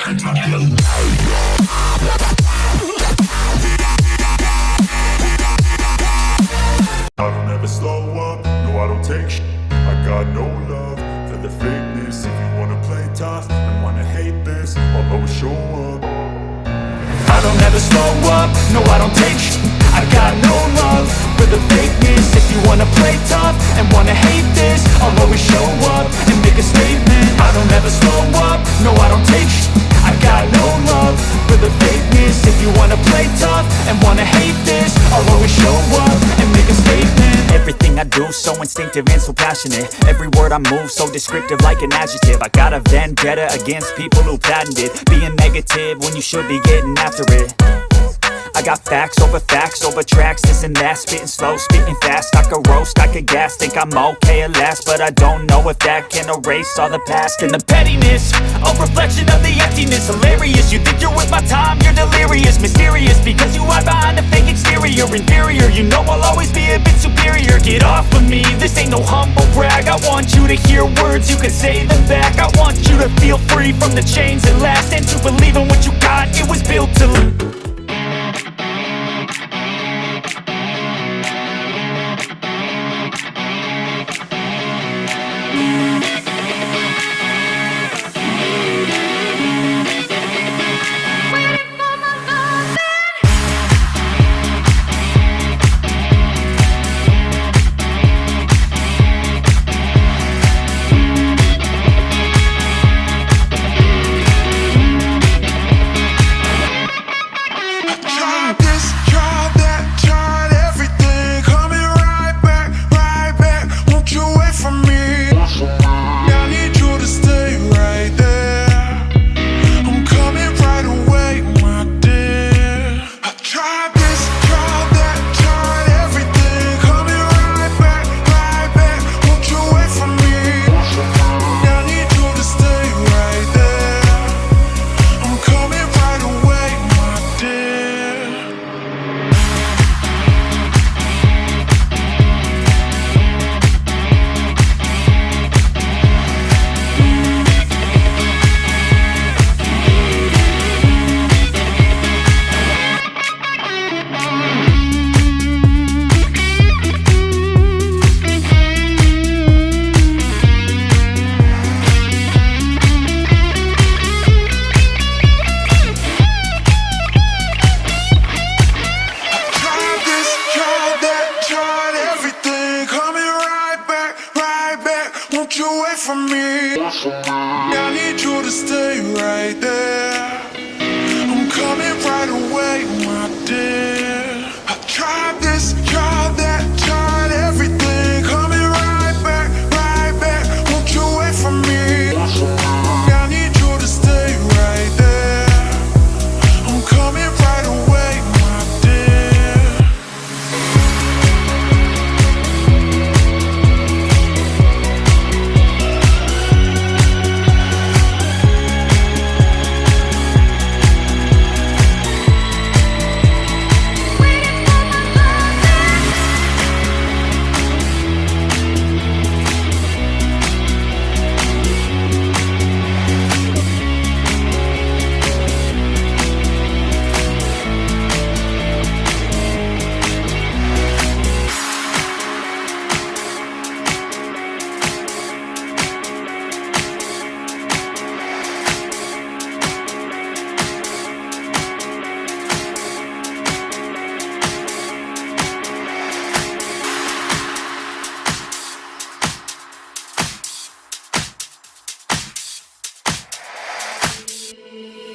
I don't ever slow up, no I don't take sh**. I got no love for the fakeness. If you wanna play tough and wanna hate this, I'll always show up. I don't ever slow up, no I don't take sh**. I got no love for the fakeness. If you wanna play tough and wanna hate this, I'll always show up and make a statement. I don't ever slow up, no I don't take sh**. I got no love for the fakeness. If you wanna play tough and wanna hate this, I'll always show up and make a statement. Everything I do so instinctive and so passionate. Every word I move so descriptive like an adjective. I got a vendetta against people who patented being negative when you should be getting after it. I got facts over tracks, this and that. Spitting slow, spitting fast. I could roast, I could gas. Think I'm okay at last, but I don't know if that can erase all the past. And the pettiness, a reflection of the emptiness. Hilarious, you think you're with my time, you're delirious. Mysterious, because you hide behind a fake exterior. Inferior, you know I'll always be a bit superior. Get off of me, this ain't no humble brag. I want you to hear words, you can say them back. I want you to feel free from the chains that last, and to believe in what you got, it was built to live. I need you to stay right there. I'm coming right away, my dear. I tried this, tried that, tried everything. Coming right back, won't you wait for me? I need you to stay right there. I'm coming right away, my dear.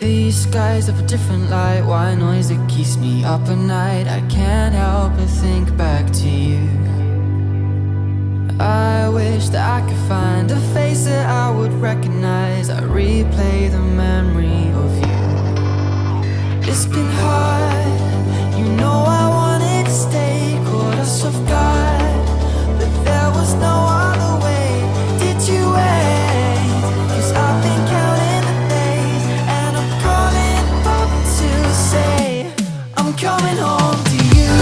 These skies have a different light, white noise that keeps me up at night. I can't help but think back to you. I wish that I could find a face that I would recognize. I replay the memory of you. It's been hard, you know I wanted to stay, caught us off guard, but there was no other way. Did you wait? 'Cause I've been counting the days, and I'm calling up to say I'm coming home to you.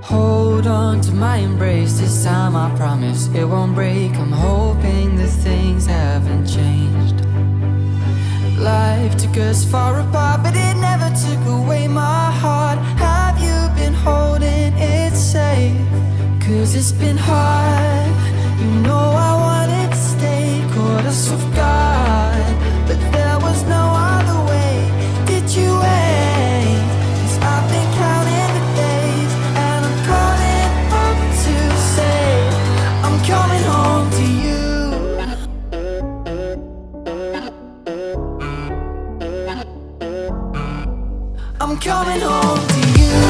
Hold on to my embrace, this time I promise it won't break. I'm hoping that things haven't changed. Life took us far apart, but it never took away my heart. Have you been holding it safe? 'Cause it's been hard, you know I wanted to stay. Caught us off guard, but there was no other way. Did you wait? 'Cause I've been counting the days, and I'm calling up to say I'm coming home to you. I'm coming home to you.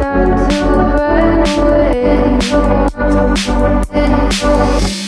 Not to run away.